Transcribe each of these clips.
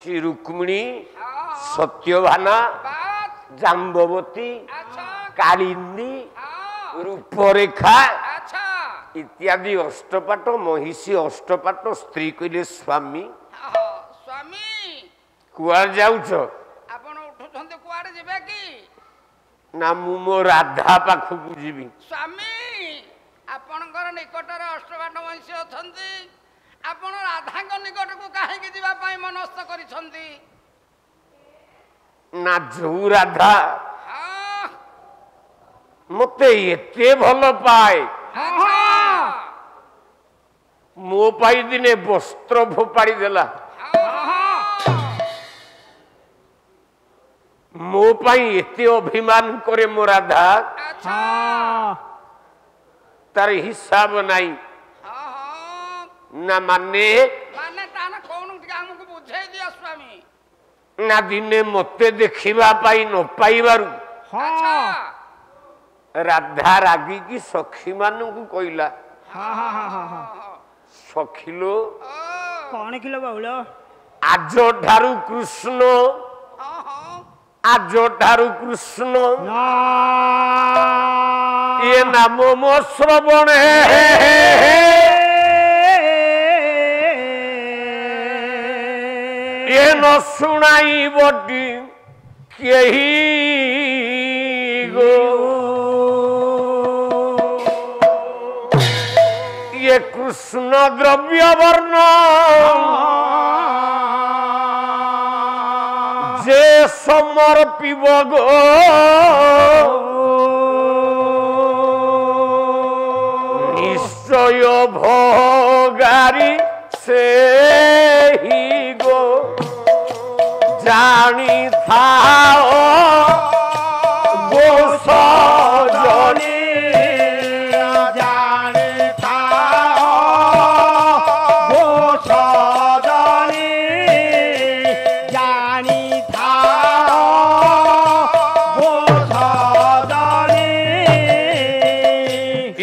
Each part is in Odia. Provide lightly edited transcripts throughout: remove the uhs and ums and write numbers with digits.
श्री रुक्मिणी सत्यभाना जाम्बवती कालिंदी रूपरेखा इत्यादि अष्टपाट महिषी अष्टपाट स्त्री कहले स्वामी स्वामी कुआर जाउछ आपण उठुछन्ते कुआडे जेबे की ना मु मो राधा पाखु जीवी स्वामी आपणकर निकटर अष्टपाट महिषी अछन्ती आपण राधाଙ୍କ निकटକୁ काहेकि दिबा पई मनस्थ करिसन्ती ना जो राधा मते एते भल पाए मो पाई दिने वस्त्र फोपाड़ी देला मो पाई एते अभिमान करे मो राधा तार हिसाब नहीं ना माने माने ताना कोन हमको बुझाई दिया स्वामी ना दिने मते देखिबा पाई न पाइबारु राधा रागी की सखी मानू को कहला सखिलो कौन किलो बाउलो आज ठारू कृष्ण आज ठारू कृष्ण ये नाम मो श्रवण ये न सुनाई बटी केही गो ये कृष्ण द्रव्य वर्ण जे समर्पिब गो निश्चय भोगारी से ही गो जानी थाओ गो सजनी जाने थाओ गो सजनी जानी थाओ गो सजनी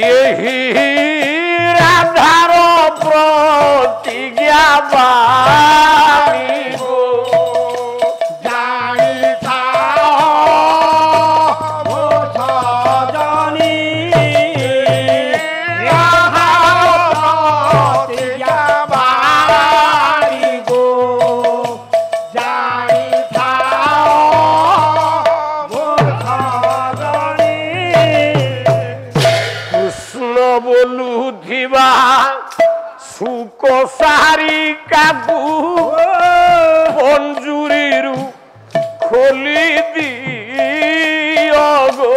यही राधार प्रतिज्ञा बाणी गो जानी थाओ गो सजनी प्रतिज्ञा बाणी गो जानी थाओ गो सजनी कृष्ण बोलू थिबा सुख सारी काकू पंजुरी खोली दियो गो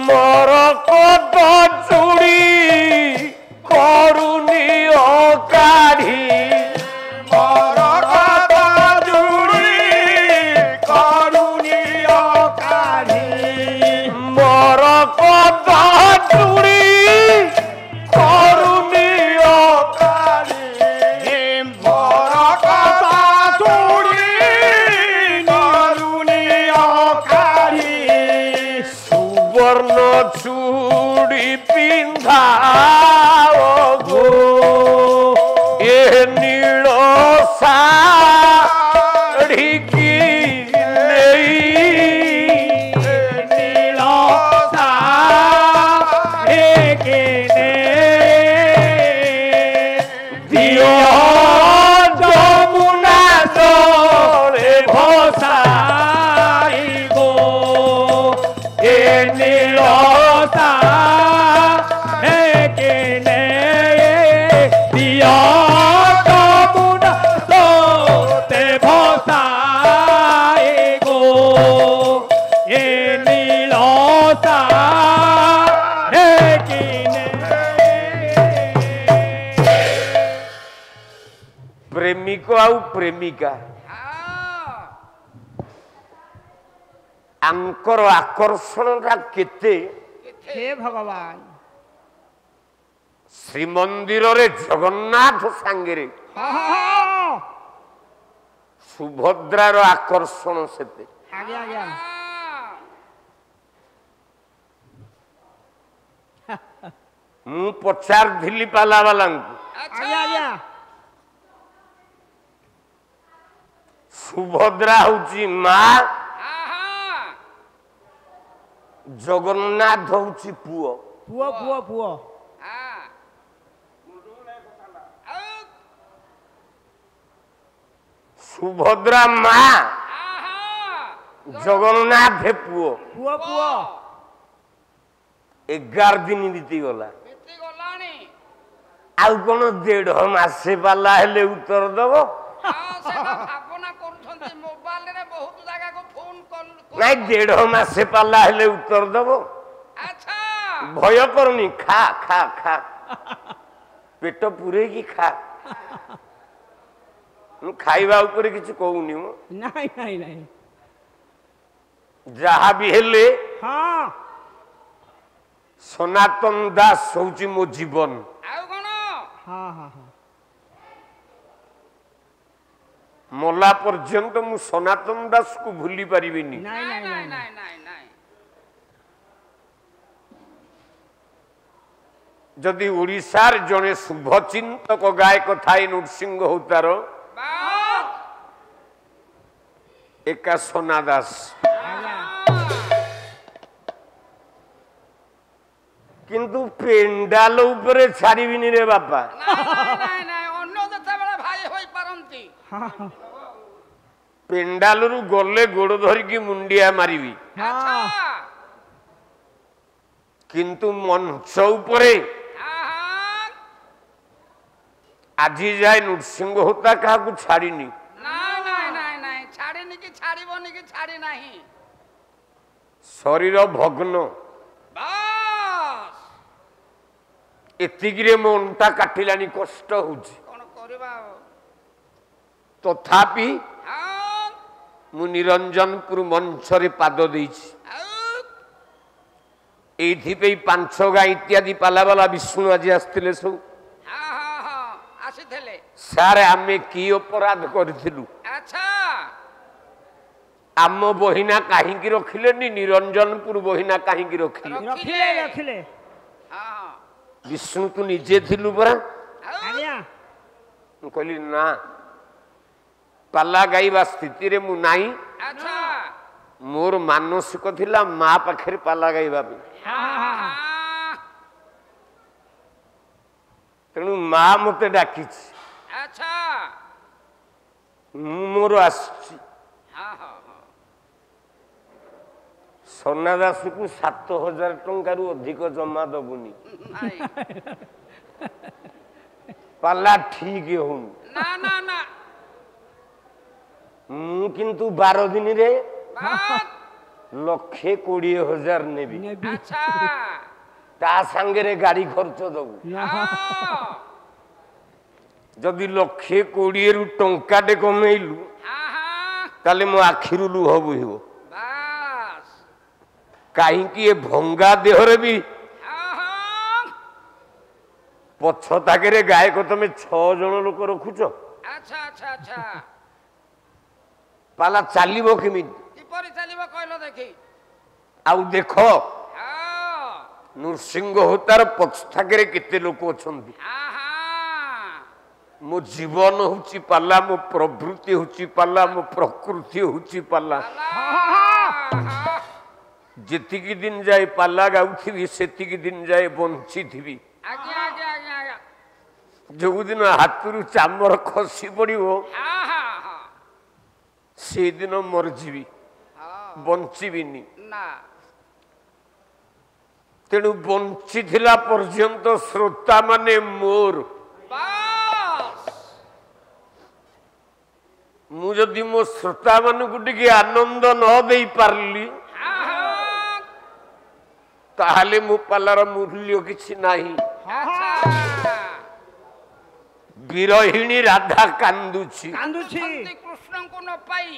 मोर कत चूड़ी करुनी काढ़ी मोर कत चूड़ी करुनी सुवर्ण चूड़ी पिंधा गो ये नील साड़ी की प्रेमिक आउ प्रेमिका आंकर आकर्षण केते हे भगवान श्रीमंदिर रे जगन्नाथ सांगे सुभद्रार आकर्षण सेते आगे आगे ମୁଁ ପଚାରିଥିଲି ପାଲା ବାଲାଙ୍କୁ ଆଚ୍ଛା ଆଜ୍ଞା ଆଜ୍ଞା ସୁଭଦ୍ରା ହଉଛି ମା, ଆହା ଜଗନ୍ନାଥ ହଉଛି ପୁଅ। ପୁଅ ପୁଅ ପୁଅ ଆ ଆଉ ସୁଭଦ୍ରା ମା, ଆହା ଜଗନ୍ନାଥ ପୁଅ। ପୁଅ ପୁଅ 11 ଦିନ ବିତିଗଲା। ବିତି ଗଲାଣି ଆଉ କଣ 1.5 ମାସେ ପାଲା ହେଲେ ଉତ୍ତର ଦବ? ସେଇଟା ଭାବନା କରୁଛନ୍ତି ମୋବାଇଲରେ ବହୁତ ଜାଗାକୁ ଫୋନ କଲ ନାଇଁ 1.5 ମାସେ ପାଲା ହେଲେ ଉତ୍ତର ଦବ? ଆଚ୍ଛା ଭୟ କରୁନି, ଖା ଖା ଖା, ପେଟ ପୂରେଇକି ଖା। ମୁଁ ଖାଇବା ଉପରେ କିଛି କହୁନି। ମୁଁ ନାଇଁ ନାଇଁ ନାଇଁ ଯାହା ବି ହେଲେ ହଁ ସନାତନ ଦାସ ହଉଛି ମୋ ଜୀବନ। ଆଉ କଣ ହଁ ହଁ ହଁ ମଲା ପର୍ଯ୍ୟନ୍ତ ମୁଁ ସନାତନ ଦାସକୁ ଭୁଲି ପାରିବିନି। ନାଇଁ ନାଇଁ ନାଇଁ ନାଇଁ ନାଇଁ ନାଇଁ ନାଇଁ ନାଇଁ ଯଦି ଓଡ଼ିଶାର ଜଣେ ଶୁଭଚିନ୍ତକ ଗାୟକ ଥାଏ ନୃସିଂହ ହୋତାର, ବାସ୍ ଏକା ସନା ଦାସ। ଆଜ୍ଞା କିନ୍ତୁ ପେଣ୍ଡାଲ ଉପରେ ଛାଡ଼ିବିନି ରେ ବାପା। ନାଇଁ ନାଇଁ ଅନ୍ୟ ଯେତେବେଳେ ଭାଇ ହୋଇପାରନ୍ତି ହଁ ହଁ ପେଣ୍ଡାଲରୁ ଗଲେ ଗୋଡ଼ ଧରିକି ମୁଣ୍ଡିଆ ମାରିବି, ଆଚ୍ଛା କିନ୍ତୁ ମଞ୍ଚ ଉପରେ ଆହା ଆଜି ଯାଏ ନୃସିଂହ ହୋତା କାହାକୁ ଛାଡ଼ିନି। ନାଇଁ ନାଇଁ ନାଇଁ ନାଇଁ ଛାଡ଼ିନି କି ଛାଡ଼ିବନି କି ଛାଡ଼ି ନାହିଁ ଶରୀର ଭଗ୍ନ, ବାସ୍ ଏତିକିରେ ମୋ ଅଣ୍ଟା କାଟିଲାଣି, କଷ୍ଟ ହଉଛି। କଣ କରିବା ଆଉ ତଥାପି ଆଉ ମୁଁ ନିରଞ୍ଜନପୁର ମଞ୍ଚରେ ପାଦ ଦେଇଛି। ଆଉ ଏଇଥିପାଇଁ 5 ଗାଁ ଇତ୍ୟାଦି ପାଲାବାଲା ବିଷ୍ଣୁ ଆଜି ଆସିଥିଲେ ସବୁ। ହଁ ହଁ ହଁ ଆସିଥିଲେ ସାର୍ ଆମେ କି ଅପରାଧ କରିଥିଲୁ? ଆଚ୍ଛା ଆମ ବହିନା କାହିଁକି ରଖିଲେନି? ନିରଞ୍ଜନପୁର ବହିନା କାହିଁକି ରଖିଲେ? ରଖିଲେ ରଖିଲେ ହଁ ହଁ ବିଷ୍ଣୁ ତୁ ନିଜେ ଥିଲୁ ପରା। ଆଉ ଆଜ୍ଞା ମୁଁ କହିଲି ନା, ପାଲା ଗାଇବା ସ୍ଥିତିରେ ମୁଁ ନାହିଁ। ଆଚ୍ଛା ମୋର ମାନସିକ ଥିଲା ମା ପାଖରେ ପାଲା ଗାଇବା ପାଇଁ। ଆହା ତେଣୁ ମା ମତେ ଡାକିଛି, ଆଚ୍ଛା ମୁଁ ମୋର ଆସିଛି। ହଁ ହଁ ହଁ ସନା ଦାସକୁ 7,000 ଟଙ୍କାରୁ ଅଧିକ ଜମା ଦବୁନି, ନାଇଁ ପାଲା ଠିକ ହଉନି। ନା ନା ନା ମୁଁ କିନ୍ତୁ 12 ଦିନରେ ବାସ୍ 1,20,000 ନେବି। ନେବି ଆଚ୍ଛା ତା ସାଙ୍ଗରେ ଗାଡି ଖର୍ଚ୍ଚ ଦବୁ। ହଁ ଯଦି 1,20,000ରୁ ଟଙ୍କାଟେ କମେଇଲୁ ଆହା ତାହେଲେ ମୋ ଆଖିରୁ ଲୁହ ବୋହିବ। ବାସ୍ କାହିଁକି ଏ ଭଙ୍ଗା ଦେହରେ ବି ଆହା ପଛ ତାକରେ ଗାୟକ ତମେ 6 ଜଣ ଲୋକ ରଖୁଛ, ଆଚ୍ଛା ଆଚ୍ଛା ଆଚ୍ଛା ପାଲା ଚାଲିବ କେମିତି? କିପରି ଚାଲିବ କହିଲ ଦେଖି ଆଉ ଦେଖ ହଁ ନୃସିଂହ ହୋତାର ପଛ ଥାକରେ କେତେ ଲୋକ ଅଛନ୍ତି। ଆହା ମୋ ଜୀବନ ହଉଛି ପାଲା, ମୋ ପ୍ରବୃତ୍ତି ହଉଛି ପାଲା, ମୋ ପ୍ରକୃତି ହଉଛି ପାଲା। ଆହା ଯେତିକି ଦିନ ଯାଏ ପାଲା ଗାଉଥିବି ସେତିକି ଦିନ ଯାଏ ବଞ୍ଚିଥିବି। ଆଜ୍ଞା ଆଜ୍ଞା ଆଜ୍ଞା ଆଜ୍ଞା ଯୋଉଦିନ ହାତରୁ ଚାମର ଖସି ପଡିବ ଆହା ହଁ ସେଇଦିନ ମରିଯିବି, ହଁ ବଞ୍ଚିବିନି। ନା ତେଣୁ ବଞ୍ଚିଥିଲା ପର୍ଯ୍ୟନ୍ତ ଶ୍ରୋତା ମାନେ ମୋର। ବାସ୍ ମୁଁ ଯଦି ମୋ ଶ୍ରୋତା ମାନଙ୍କୁ ଟିକେ ଆନନ୍ଦ ନ ଦେଇ ପାରିଲି ଆହା ତାହେଲେ ମୋ ପାଲାର ମୂଲ୍ୟ କିଛି ନାହିଁ। ଆଚ୍ଛା ବିରହିଣୀ ରାଧା କାନ୍ଦୁଛି, କାନ୍ଦୁଛି କାନ୍ଦୁଛନ୍ତି କୃଷ୍ଣଙ୍କୁ ନ ପାଇ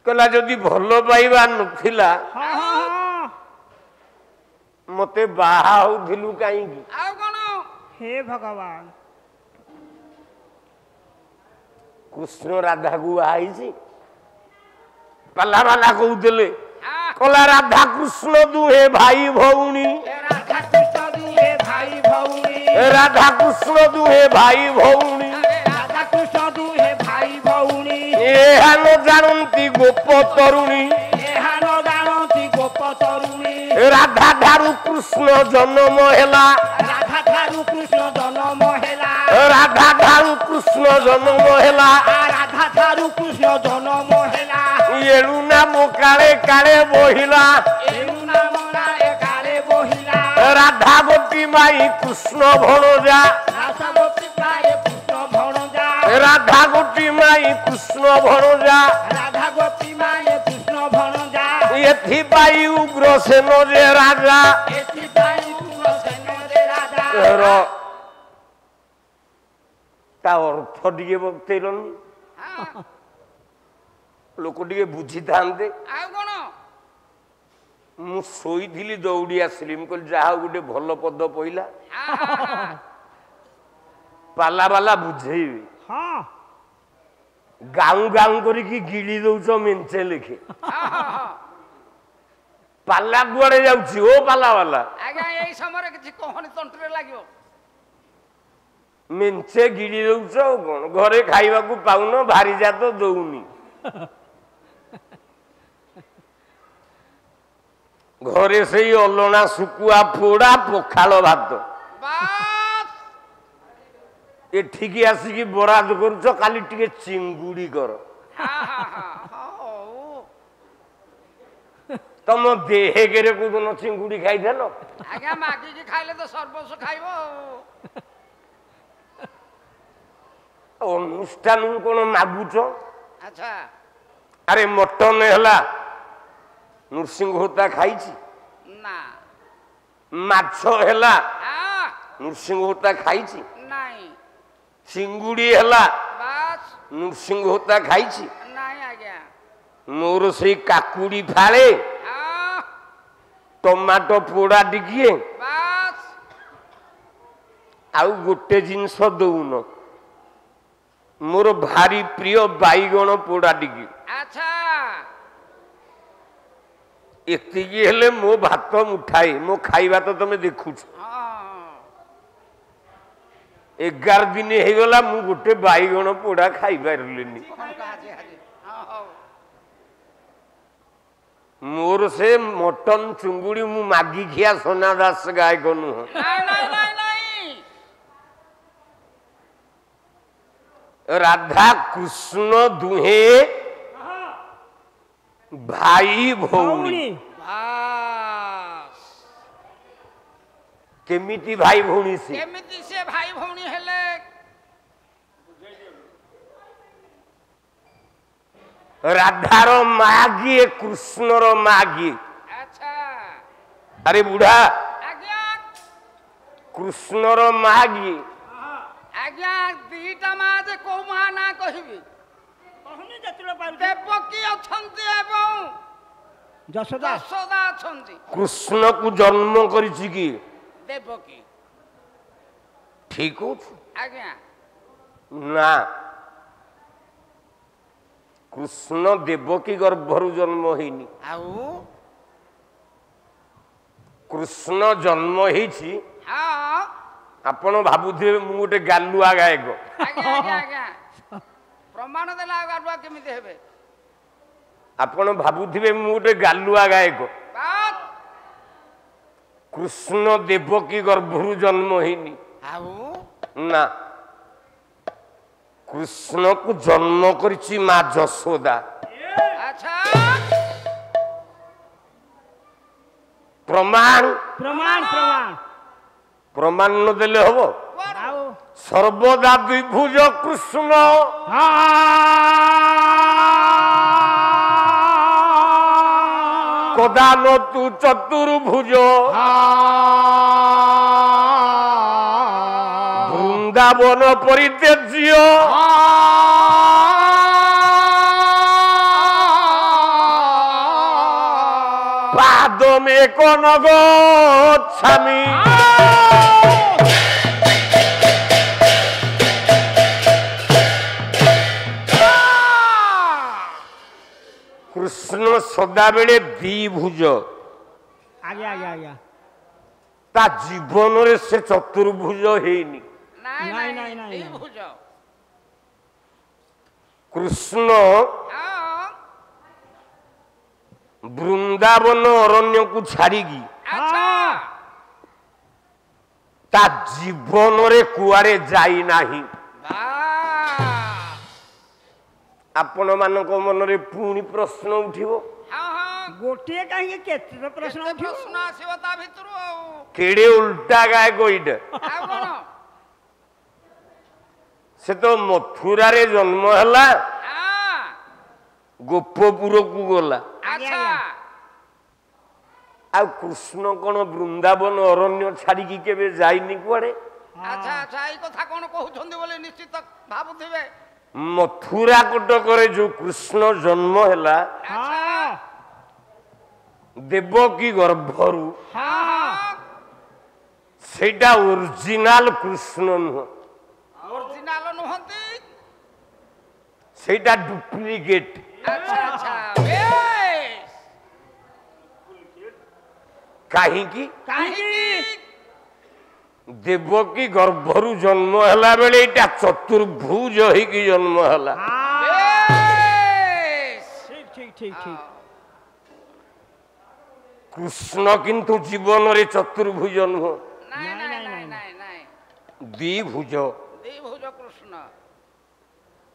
କହିଲା ଯଦି ଭଲ ପାଇବା ନଥିଲା ହଁ ହଁ ହଁ ମତେ ବାହା ହଉଥିଲୁ କାହିଁକି? ଆଉ କଣ ହେ ଭଗବାନ କୃଷ୍ଣ ରାଧାକୁ ବାହା ହେଇଛି। ପାଲା ବାଲା କହୁଥିଲେ ଆହା कला राधा कृष्ण दुहे भाई भौणी राधा कृष्ण दुहे भाई भौणी राधा कृष्ण दुहे भाई भौणी राधा कृष्ण दुहे भाई भौणी ଏହା ନ ଜାଣନ୍ତି ଗୋପ ତରୁଣୀ ଏହା ନ ଜାଣନ୍ତି ଗୋପ ତରୁଣୀ ରାଧା ଠାରୁ କୃଷ୍ଣ ଜନ୍ମ ହେଲା ରାଧା ଠାରୁ କୃଷ୍ଣ ଜନ୍ମ ହେଲା ରାଧା ଠାରୁ କୃଷ୍ଣ ଜନ୍ମ ହେଲା ରାଧା ଠାରୁ କୃଷ୍ଣ ଜନ୍ମ ହେଲା ଏଣୁ ନାମ କାଳେ କାଳେ ବହିଲା ଏଣୁ ନାମ ନାଳେ କାଳେ ବହିଲା ରାଧା ଗୋପୀ ମାଇ କୃଷ୍ଣ ଭଣଜା ରାଧାବତୀ ପ୍ରାୟ କୃଷ୍ଣ ଭଣଜା ରାଧା ଗୋପୀ ମାଇ କୃଷ୍ଣ ଭଣଜା ରାଧା ଗୋପୀ ମାୟ କୃଷ୍ଣ ଭଣଜା ଏଥିପାଇଁ ଉଗ୍ରସେନ ଯେ ରାଜା ଏଥିପାଇଁ ଉଗ୍ରସେନରେ ରାଜା ତା ଅର୍ଥ ଟିକେ ବତେଇଲନି ହଁ, ଲୋକ ଟିକେ ବୁଝିଥାନ୍ତେ ଆଉ କଣ ମୁଁ ଶୋଇଥିଲି ଦୌଡ଼ି ଆସିଲି ମୁଁ କହିଲି ଯାହା ହଉ ଗୋଟେ ଭଲ ପଦ ପଇଲା ପାଲା ବାଲା ବୁଝେଇବି ହଁ ଗାଉଁ ଗାଉଁ କରିକି ଗିଳି ଦଉଛ ମେଞ୍ଚେ ଲେଖେ ପାଲା କୁଆଡେ ଯାଉଛି ଓ ପାଲା ବାଲା ଆଜ୍ଞା ଏଇ ସମୟରେ କିଛି କହନି ତଣ୍ଟିରେ ଲାଗିବ ମେଞ୍ଚେ ଗିଳି ଦଉଛ ଆଉ କଣ ଘରେ ଖାଇବାକୁ ପାଉନ ଭାରି ଜାତ ଦଉନି ଘରେ ସେଇ ଅଲଣା ଶୁଖୁଆ ପୋଡା ପଖାଳ ଭାତ ବାସ୍ ଏଠିକି ଆସିକି ବରାଦ କରୁଛ କାଲି ଟିକେ ଚିଙ୍ଗୁଡି କର ହଉ ତମ ଦେହେଗରେ କୋଉଦିନ ଚିଙ୍ଗୁଡି ଖାଇଦେଲ ଆଜ୍ଞା ମାଗିକି ଖାଇଲେ ତ ସର୍ବସ୍ୱ ଖାଇବ ଆଉ ଅନୁଷ୍ଠାନକୁ କଣ ମାଗୁଛ ଆଚ୍ଛା ଆରେ ମଟନ ହେଲା ନୃସିଂହ ହୋତା ଖାଇଛି ନା ମାଛ ହେଲା ହଁ ନୃସିଂହ ହୋତା ଖାଇଛି ନାଇଁ ଚିଙ୍ଗୁଡି ହେଲା ବାସ୍ ନୃସିଂହ ହୋତା ଖାଇଛି ନାଇଁ ଆଜ୍ଞା ମୋର ସେଇ କାକୁଡି ଫାଳେ ହଁ ଟମାଟୋ ପୋଡା ଟିକିଏ ବାସ୍ ଆଉ ଗୋଟେ ଜିନିଷ ଦଉନ ମୋର ଭାରି ପ୍ରିୟ ବାଇଗଣ ପୋଡା ଟିକି ଆଚ୍ଛା ଏତିକି ହେଲେ ମୋ ଭାତ ମୁଠାଏ ମୋ ଖାଇବା ତ ତମେ ଦେଖୁଛ ହଁ 11 ଦିନ ହେଇଗଲା ମୁଁ ଗୋଟେ ବାଇଗଣ ପୋଡା ଖାଇପାରିଲିନି ହଉ ମୋର ସେ ମଟନ ଚୁଙ୍ଗୁଡି ମୁଁ ମାଗି ଖିଆ সোনা ଦାସ ଗାୟକ ନୁହଁ ନାଇଁ ନାଇଁ ନାଇଁ ନାଇଁ ରାଧା କୃଷ୍ଣ ଦୁହେଁ ଭାଇ ଭଉଣୀ ବାସ୍ କେମିତି ଭାଇ ଭଉଣୀ ସେ କେମିତି ସେ ଭାଇ ଭଉଣୀ ହେଲେ ରାଧାର ମା କିଏ କୃଷ୍ଣର ମା କିଏ ଆଚ୍ଛା ଆରେ ବୁଢା ଆଜ୍ଞା କୃଷ୍ଣର ମା କିଏ ଆଜ୍ଞା ଦିଟା ମା ଯେ କୋଉ ମା ନା କହିବି କହୁନି ଯେତେବେଳେ ପାରୁଛି ଦେବକୀ ଅଛନ୍ତି ଏବଂ ଯଶୋଦା ଯଶୋଦା ଅଛନ୍ତି କୃଷ୍ଣକୁ ଜନ୍ମ କରିଛି କି ଦେବକୀ ଠିକ ଅଛି ଆଜ୍ଞା ନା କୃଷ୍ଣ ଦେବକୀ ଗର୍ଭରୁ ଜନ୍ମ ହେଇନି ଆଉ କୃଷ୍ଣ ଜନ୍ମ ହେଇଛି ହଁ ଆପଣ ଭାବୁଥିବେ ମୁଁ ଗୋଟେ ଗାଲୁଆ ଗାୟକ ଆଜ୍ଞା ଆଜ୍ଞା ଆଜ୍ଞା ପ୍ରମାଣ ଦେଲା ଆଉ ଗାଲୁଆ କେମିତି ହେବେ ଆପଣ ଭାବୁଥିବେ ମୁଁ ଗୋଟେ ଗାଲୁଆ ଗାୟକ ବାସ୍ କୃଷ୍ଣ ଦେବକୀ ଗର୍ଭରୁ ଜନ୍ମ ହେଇନି ଆଉ ନା କୃଷ୍ଣକୁ ଜନ୍ମ କରିଛି ମା ଯଶୋଦା ଆଚ୍ଛା ପ୍ରମାଣ ପ୍ରମାଣ ପ୍ରମାଣ ପ୍ରମାଣ ନ ଦେଲେ ହବ ଆଉ ସର୍ବଦା ଦ୍ୱିଭୁଜ କୃଷ୍ଣ କଦାନ ତୁ ଚତୁର୍ଭୁଜ ବୃନ୍ଦାବନ ପରିତ୍ୟଜ୍ୟ ପାଦମେ କନଗ ଛାମି କୃଷ୍ଣ ସଦାବେଳେ ଦ୍ୱିଭୁଜ। ଆଜ୍ଞା ଆଜ୍ଞା ଆଜ୍ଞା। ତା ଜୀବନରେ ସେ ଚତୁର୍ଭୁଜ ହେଇନି। ନାଇଁ ନାଇଁ, ନାଇଁ ନାଇଁ, ନାଇଁ, ଏଇ ନାଇଁ। ଭୁଜ। କୃଷ୍ଣ ହଁ ବୃନ୍ଦାବନ ଅରଣ୍ୟକୁ ଛାଡ଼ିକି ଆଚ୍ଛା ତା ଜୀବନରେ କୁଆଡ଼େ ଯାଇନାହିଁ। ବାସ୍। ଆପଣ ମାନଙ୍କ ମନରେ ପୁଣି ପ୍ରଶ୍ନ ଉଠିବ, ହଁ ହଁ ଗୋଟିଏ କାହିଁକି କେତେ ପ୍ରଶ୍ନ କେତେ ଉଠିବ? ପ୍ରଶ୍ନ ଆସିବ ତା ଭିତରୁ ଆଉ କେଡ଼େ ଉଲ୍ଟା ଗାୟକ ଏଇଟା। ଆଉ କଣ? ସେ ତ ମଥୁରାରେ ଜନ୍ମ ହେଲା, ହଁ ଗୋପପୁରକୁ ଗଲା। ଆଚ୍ଛା ଆଉ କୃଷ୍ଣ କଣ ବୃନ୍ଦାବନ ଅରଣ୍ୟ ଛାଡ଼ିକି କେବେ ଯାଇନି କୁଆଡ଼େ? ଆଚ୍ଛା ଆଚ୍ଛା ଏଇ କଥା କଣ କହୁଛନ୍ତି ବୋଲି ନିଶ୍ଚିତ ଭାବୁଥିବେ। ମଥୁରା କଟକରେ ଯୋଉ କୃଷ୍ଣ ଜନ୍ମ ହେଲା ଆଚ୍ଛା ହଁ ଦେବକୀ ଗର୍ଭରୁ, ହଁ ହଁ ସେଇଟା ଓରିଜିନାଲ କୃଷ୍ଣ ନୁହଁ, ଅରିଜିନାଲ ନୁହନ୍ତି। ସେଇଟା ଡୁପ୍ଲିକେଟ। ଆଚ୍ଛା ଆଚ୍ଛା ବେଶ। କାହିଁକି? କାହିଁକି? ଦେବକୀ ଗର୍ଭରୁ ଜନ୍ମ ହେଲା ବେଳେ ଏଇଟା ଚତୁର୍ଭୁଜ ହେଇକି ଜନ୍ମ ହେଲା। ହଁ ବେଶ। ଠିକ ଠିକ ଠିକ ଠିକ। କୃଷ୍ଣ କିନ୍ତୁ ଜୀବନରେ ଚତୁର୍ଭୁଜ ନୁହଁ, ନାଇଁ ନାଇଁ, ନାଇଁ ନାଇଁ, ନାଇଁ ନାଇଁ ନାଇଁ ଦ୍ୱିଭୁଜ। ଦ୍ୱିଭୁଜ କୃଷ୍ଣ।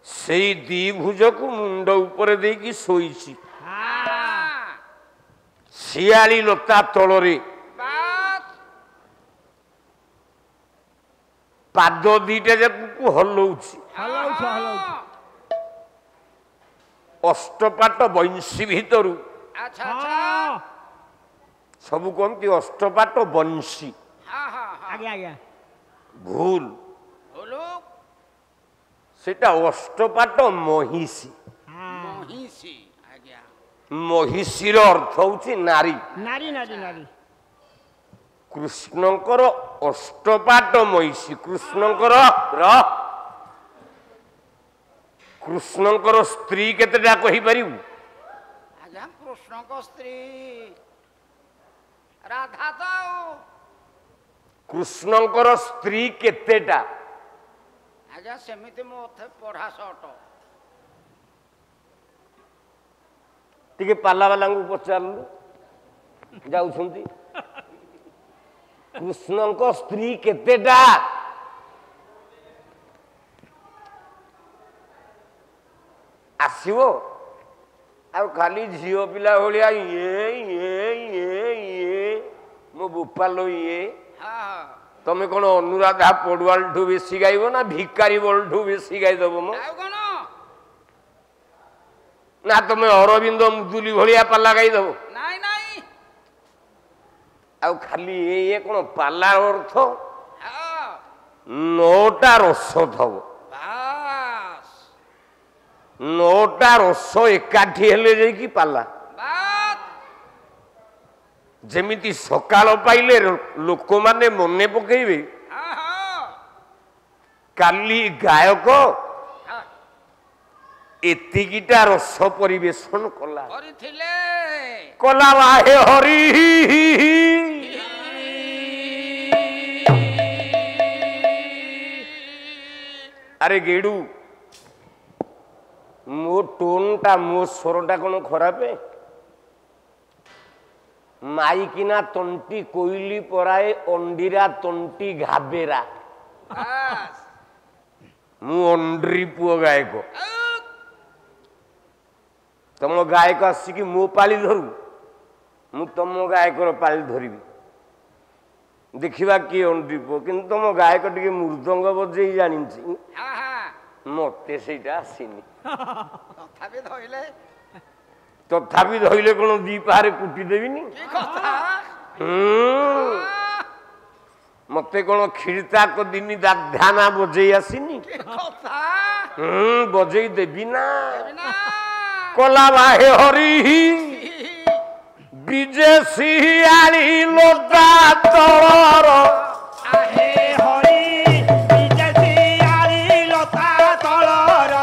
ସେଇ ଦ୍ୱିଭୁଜକୁ ମୁଣ୍ଡ ଉପରେ ଦେଇକି ଶୋଇଛି ହଁ ଶିଆଳି ଲତା ତଳରେ। ବାସ୍। ପାଦ ଦିଟା ଯାକୁ ହଲଉଛି। ହଲଉଛି ହଲଉଛି। ଅଷ୍ଟପାଟ ବଂଶୀ ଭିତରୁ ଆଚ୍ଛା ଆଚ୍ଛା ହଁ ସବୁ କହନ୍ତି ଅଷ୍ଟପାଟ ବଂଶୀ, ହଁ ହଁ ହଁ ଆଜ୍ଞା ଆଜ୍ଞା। ଭୁଲ। ବୋଲୁ ସେଟା ଅଷ୍ଟପାଟ ମହିଷୀ। ହଁ ମହିଷୀ। ଆଜ୍ଞା ମହିଷୀର ଅର୍ଥ ହଉଛି ନାରୀ। ନାରୀ ନାରୀ ନାରୀ। କୃଷ୍ଣଙ୍କର ଅଷ୍ଟପାଟ ମହିଷୀ। କୃଷ୍ଣଙ୍କର ସ୍ତ୍ରୀ କେତେଟା କହିପାରିବୁ? ଆଜ୍ଞା କୃଷ୍ଣଙ୍କ ସ୍ତ୍ରୀ ରାଧା ତ ଆଉ କୃଷ୍ଣଙ୍କର ସ୍ତ୍ରୀ କେତେଟା? ଆଜ୍ଞା ସେମିତି ମୋତେ ପଢ଼ା ସଟ। ଟିକେ ପାଲାବାଲାଙ୍କୁ ପଚାରିଲୁ, ଯାଉଛନ୍ତି। କୃଷ୍ଣଙ୍କ ସ୍ତ୍ରୀ କେତେଟା? ଆସିବ ଆଉ ଖାଲି ଝିଅ ପିଲା ଭଳିଆ ମୋ ବୋପାଲ ଇଏ। ହଁ ତମେ କଣ ଅନୁରାଧା ପଡୁଆଲଠୁ ବେଶୀ ଗାଇବ ନା ଭିକାରୀ ବଳଠୁ ବେଶୀ ଗାଇଦବ ମ? ଆଉ କଣ? ନା ତମେ ଅରବିନ୍ଦ ମୁଦୁଲି ଭଳିଆ ପାଲା ଗାଇଦବ? ନାଇଁ ନାଇଁ ଆଉ ଖାଲି ଇଏ କଣ ପାଲା ଅର୍ଥ? ହଁ 9ଟା ରସ ଥବ। ବାସ୍ 9ଟା ରସ ଏକାଠି ହେଲେ ଯାଇକି ପାଲା। ବାସ୍ ଯେମିତି ସକାଳ ପାଇଲେ ଲୋକମାନେ ମନେ ପକେଇବେ ହଁ ହଁ କାଲି ଗାୟକ ହଁ ଏତିକିଟା ରସ ପରିବେଷଣ କଲା। କରିଥିଲେ କଲା ବାହେ ହରି। ଆରେ ଗେଡୁ, ମୋ ଟୋନଟା ମୋ ସ୍ୱରଟା କଣ ଖରାପ? ମାଇକିନା ତଣ୍ଟି କୋଇଲି ପରାଏ ଅଣ୍ଡିରା ତଣ୍ଟି ଘାବେରା। ବାସ୍ ମୁଁ ଅଣ୍ଡ୍ରି ପୁଅ ଗାୟକ। ଆଉ ତମ ଗାୟକ ଆସିକି ମୋ ପାଳି ଧରୁ, ମୁଁ ତମ ଗାୟକର ପାଳି ଧରିବି। ଦେଖିବା କିଏ ଅଣ୍ଡ୍ରି ପୁଅ। କିନ୍ତୁ ତମ ଗାୟକ ଟିକେ ମୃଦଙ୍ଗ ବଜେଇ ଜାଣିଛି, ହଁ ହଁ ମତେ ସେଇଟା ଆସିନି। ତଥାପି ଧଇଲେ ତଥାପି ଧଇଲେ କଣ ଦି ପାହାରେ କୁଟି ଦେବିନି? କି କଥା? ମତେ କଣ କ୍ଷୀରତା କଦିନି ଦାଧାନା ବଜେଇ ଆସିନି? କି କଥା? ବଜେଇ ଦେବି ନା। ନା କଲା ବାହେ ହରି ବିଜେଶି ଆଳି ଲୋଟା ତଳର। ଆହେ ହରି ବିଜେଶି ଆଳି ଲତା ତଳର।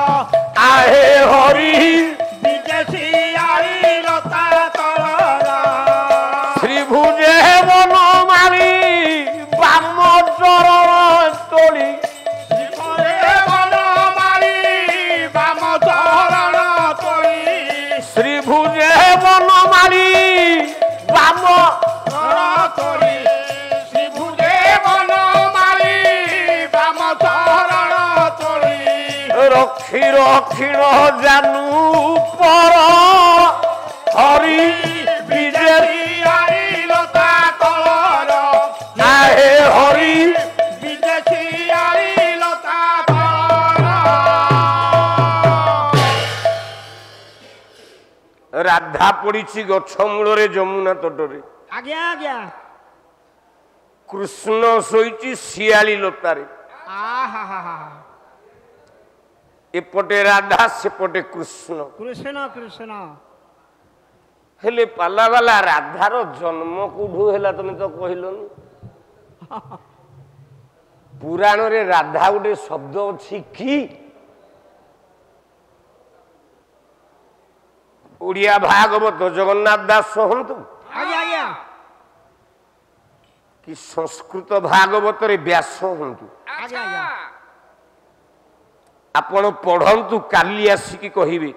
ଆହେ ହରି ବିଜେଶି ଆଳି ଲତା দক্ষিণ জানু পর হরি বিজেপি আইল তা তলর আহে হরি বিদেশি আইল তা তলর রাধা পড়িছি গছ মূଳରେ যমুনা তଟରେ আজ্ঞা আজ্ঞা কৃষ্ণ ଶୋଇଛି ଶିଆଳି ଲତାରେ আহা হা হা ଏପଟେ ରାଧା ସେପଟେ କୃଷ୍ଣ কৃষ্ণ কৃষ্ণ ହେଲେ ପାଲାବାଲା ରାଧାର ଜନ୍ମ କୋଉଠୁ ହେଲା ତମେ ତ କହିଲନି ପୁରାଣରେ ରାଧା ଗୋଟେ ଶବ୍ଦ ଅଛି କି ଓଡ଼ିଆ ଭାଗବତ ଜଗନ୍ନାଥ ଦାସ ହୁଅନ୍ତୁ ଆଜ୍ଞା ଆଜ୍ଞା କି ସଂସ୍କୃତ ଭାଗବତରେ ବ୍ୟାସ ହୁଅନ୍ତୁ ଆଚ୍ଛା ଆପଣ ପଢନ୍ତୁ କାଲି ଆସିକି କହିବେ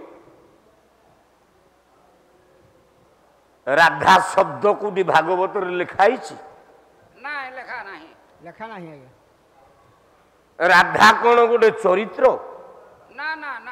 ରାଧା ଶବ୍ଦ କୋଉଠି ଭାଗବତରେ ଲେଖା ହେଇଛି ନାଇଁ ଲେଖା ନାହିଁ লেখা নাই আজ্ঞা ରାଧା କଣ ଗୋଟେ ଚରିତ୍ର ନା ନା ନା